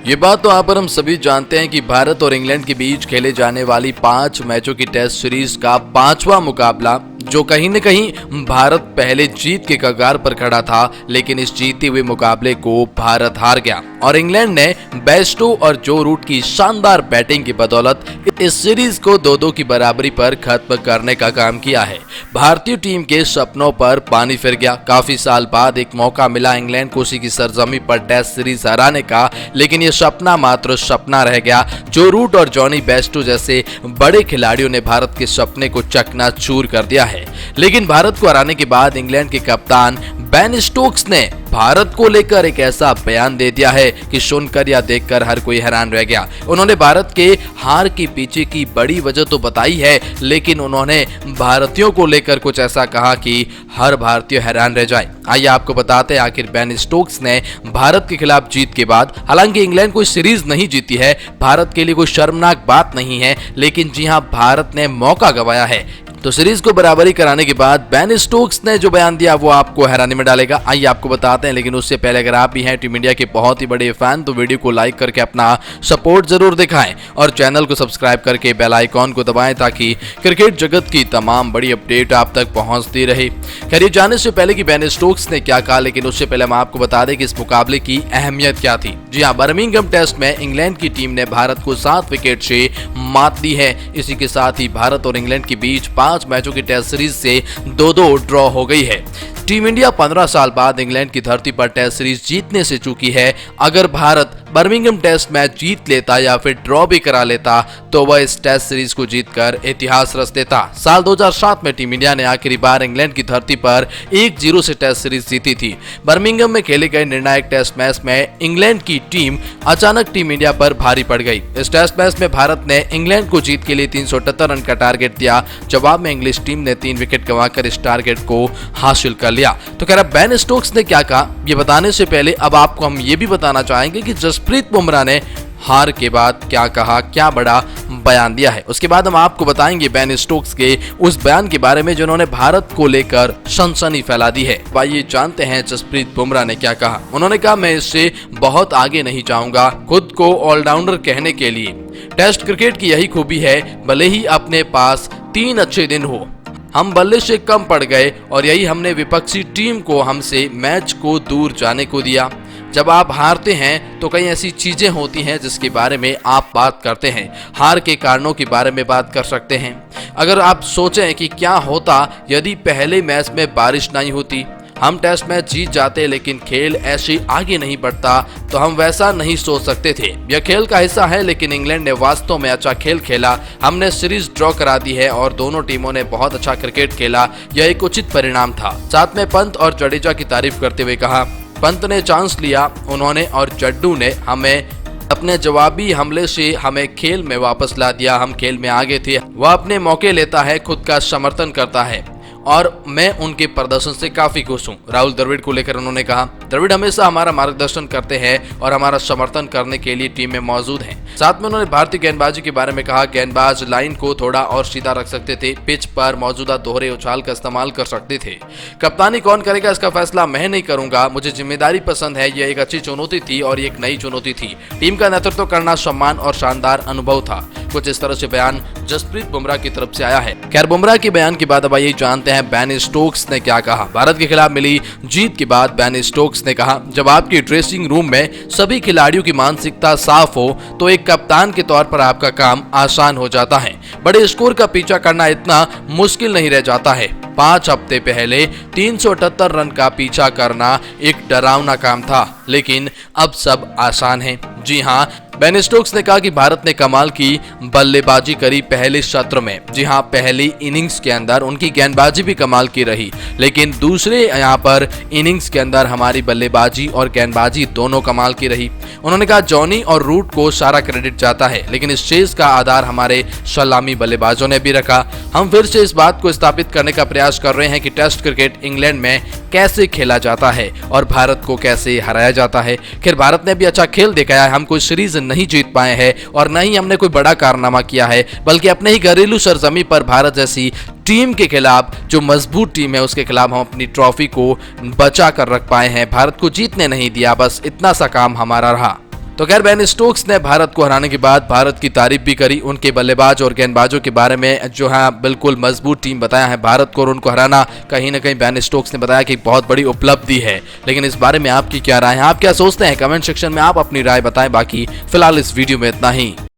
ये बात तो आप और हम सभी जानते हैं कि भारत और इंग्लैंड के बीच खेले जाने वाली 5 मैचों की टेस्ट सीरीज का 5वां मुकाबला, जो कहीं न कहीं भारत पहले जीत के कगार पर खड़ा था, लेकिन इस जीते हुए मुकाबले को भारत हार गया और इंग्लैंड ने बेस्टो और जो रूट की शानदार बैटिंग की बदौलत इस सीरीज को 2-2 की बराबरी पर खत्म करने का काम किया है। भारतीय टीम के सपनों पर पानी फिर गया। काफी साल बाद एक मौका मिला इंग्लैंड को उसी की सरजमी पर टेस्ट सीरीज हराने का, लेकिन ये सपना मात्र सपना रह गया। जो रूट और जॉनी बेस्टो जैसे बड़े खिलाड़ियों ने भारत के सपने को चकनाचूर कर दिया है। लेकिन भारत को हराने के बाद इंग्लैंड के कप्तान बेन स्टोक्स ने भारत को लेकर एक ऐसा बयान दे दिया है कि सुनकर या देखकर हर कोई हैरान रह गया। उन्होंने भारत के हार के पीछे की बड़ी वजह तो बताई है, लेकिन उन्होंने भारतीयों को लेकर कुछ ऐसा कहा कि हर भारतीय हैरान रह जाए। आइए आपको बताते हैं आखिर बेन स्टोक्स ने भारत के खिलाफ जीत के बाद, हालांकि इंग्लैंड कोई सीरीज नहीं जीती है, भारत के लिए कोई शर्मनाक बात नहीं है, लेकिन जी हां, भारत ने मौका गंवाया है। तो सीरीज को बराबरी कराने के बाद बेन स्टोक्स ने जो बयान दिया वो आपको हैरानी में डालेगा। आइए आपको बताते हैं, लेकिन उससे पहले अगर आप भी हैं टीम इंडिया के बहुत ही बड़े फैन तो वीडियो को लाइक करके अपना सपोर्ट जरूर दिखाएं और चैनल को सब्सक्राइब करके बेल आइकॉन को दबाएं ताकि क्रिकेट जगत की तमाम बड़ी अपडेट आप तक पहुंचती रहे। खैर, ये जानने से पहले कि बेन स्टोक्स ने क्या कहा, लेकिन उससे पहले हम आपको बता दें कि इस मुकाबले की अहमियत क्या थी। जी हाँ, बर्मिंघम टेस्ट में इंग्लैंड की टीम ने भारत को 7 विकेट से मात दी है। इसी के साथ ही भारत और इंग्लैंड के बीच 5 मैचों की टेस्ट सीरीज से 2-2 ड्रॉ हो गई है। टीम इंडिया 15 साल बाद इंग्लैंड की धरती पर टेस्ट सीरीज जीतने से चूकी है। अगर भारत बर्मिंघम टेस्ट मैच जीत लेता या फिर ड्रॉ भी करा लेता तो वह इस टेस्ट सीरीज को जीतकर इतिहास रच देता। साल 2007 में टीम इंडिया ने आखिरी बार इंग्लैंड की धरती पर 1-0 से टेस्ट सीरीज जीती थी। बर्मिंघम में खेले गए निर्णायक टेस्ट मैच में इंग्लैंड की टीम अचानक टीम इंडिया पर भारी पड़ गई। इस टेस्ट मैच में भारत ने इंग्लैंड को जीत के लिए 378 रन का टारगेट दिया। जवाब में इंग्लिश टीम ने 3 विकेट गंवाकर इस टारगेट को हासिल कर लिया। तो कह रहा बेन स्टोक्स ने क्या कहा, ये बताने से पहले अब आपको हम ये भी बताना चाहेंगे कि जसप्रीत बुमराह ने हार के बाद क्या कहा, क्या बड़ा बयान दिया है। उसके बाद हम आपको बताएंगे बेन स्टोक्स के उस बयान के बारे में जिन्होंने भारत को लेकर सनसनी फैला दी है। आइए जानते हैं जसप्रीत बुमराह ने क्या कहा। उन्होंने कहा, मैं इससे बहुत आगे नहीं जाऊंगा। खुद को ऑलराउंडर कहने के लिए टेस्ट क्रिकेट की यही खूबी है, भले ही अपने पास 3 अच्छे दिन हो, हम बल्ले से कम पड़ गए और यही हमने विपक्षी टीम को हमसे मैच को दूर जाने को दिया। जब आप हारते हैं तो कई ऐसी चीजें होती हैं जिसके बारे में आप बात करते हैं। हार के कारणों के बारे में बात कर सकते हैं। अगर आप सोचें कि क्या होता यदि पहले मैच में बारिश नहीं होती, हम टेस्ट मैच जीत जाते लेकिन खेल ऐसे आगे नहीं बढ़ता, तो हम वैसा नहीं सोच सकते थे। यह खेल का हिस्सा है, लेकिन इंग्लैंड ने वास्तव में अच्छा खेल खेला। हमने सीरीज ड्रॉ करा दी है और दोनों टीमों ने बहुत अच्छा क्रिकेट खेला। यह एक उचित परिणाम था। साथ में पंत और जडेजा की तारीफ करते हुए कहा, पंत ने चांस लिया, उन्होंने और जड्डू ने हमें अपने जवाबी हमले से हमें खेल में वापस ला दिया। हम खेल में आगे थे। वह अपने मौके लेता है, खुद का समर्थन करता है और मैं उनके प्रदर्शन से काफी खुश हूं। राहुल द्रविड़ को लेकर उन्होंने कहा, द्रविड़ हमेशा हमारा मार्गदर्शन करते हैं और हमारा समर्थन करने के लिए टीम में मौजूद हैं। साथ में उन्होंने भारतीय गेंदबाजी के बारे में कहा, गेंदबाज लाइन को थोड़ा और सीधा रख सकते थे, पिच पर मौजूदा दोहरे उछाल का इस्तेमाल कर सकते थे। कप्तानी कौन करेगा इसका फैसला मैं नहीं करूंगा, मुझे जिम्मेदारी पसंद है। यह एक अच्छी चुनौती थी और एक नई चुनौती थी। टीम का नेतृत्व करना सम्मान और शानदार अनुभव था। कुछ इस तरह से बयान जसप्रीत बुमराह की तरफ से आया है। खैर, बुमराह के बयान के बाद अब आइए जानते हैं बेन स्टोक्स ने क्या कहा। भारत के खिलाफ मिली जीत के बाद बेन स्टोक्स ने कहा, जब आपकी ड्रेसिंग रूम में सभी खिलाड़ियों की मानसिकता साफ हो तो एक कप्तान के तौर पर आपका काम आसान हो जाता है। बड़े स्कोर का पीछा करना इतना मुश्किल नहीं रह जाता है। 5 हफ्ते पहले 378 रन का पीछा करना एक डरावना काम था, लेकिन अब सब आसान है। जी हाँ, बेन स्टोक्स ने कहा कि भारत ने कमाल की बल्लेबाजी करी पहले सत्र में। जी हाँ, पहली इनिंग्स के अंदर उनकी गेंदबाजी भी कमाल की रही, लेकिन दूसरे यहाँ पर इनिंग्स के अंदर हमारी बल्लेबाजी और गेंदबाजी दोनों कमाल की रही। उन्होंने कहा, जॉनी और रूट को सारा क्रेडिट जाता है, लेकिन इस चेज का आधार हमारे सलामी बल्लेबाजों ने भी रखा। हम फिर से इस बात को स्थापित करने का प्रयास कर रहे हैं कि टेस्ट क्रिकेट इंग्लैंड में कैसे खेला जाता है और भारत को कैसे हराया जाता है। खैर, भारत ने भी अच्छा खेल दिखाया है। हम कोई सीरीज नहीं जीत पाए हैं और न ही हमने कोई बड़ा कारनामा किया है, बल्कि अपने ही घरेलू सरजमी पर भारत जैसी टीम के खिलाफ, जो मजबूत टीम है, उसके खिलाफ हम अपनी ट्रॉफी को बचा कर रख पाए हैं। भारत को जीतने नहीं दिया, बस इतना सा काम हमारा रहा। तो खैर बेन स्टोक्स ने भारत को हराने के बाद भारत की तारीफ भी करी, उनके बल्लेबाज और गेंदबाजों के बारे में जो है बिल्कुल मजबूत टीम बताया है भारत को, और उनको हराना कहीं ना कहीं बेन स्टोक्स ने बताया कि बहुत बड़ी उपलब्धि है। लेकिन इस बारे में आपकी क्या राय है, आप क्या सोचते हैं? कमेंट सेक्शन में आप अपनी राय बताएं। बाकी फिलहाल इस वीडियो में इतना ही।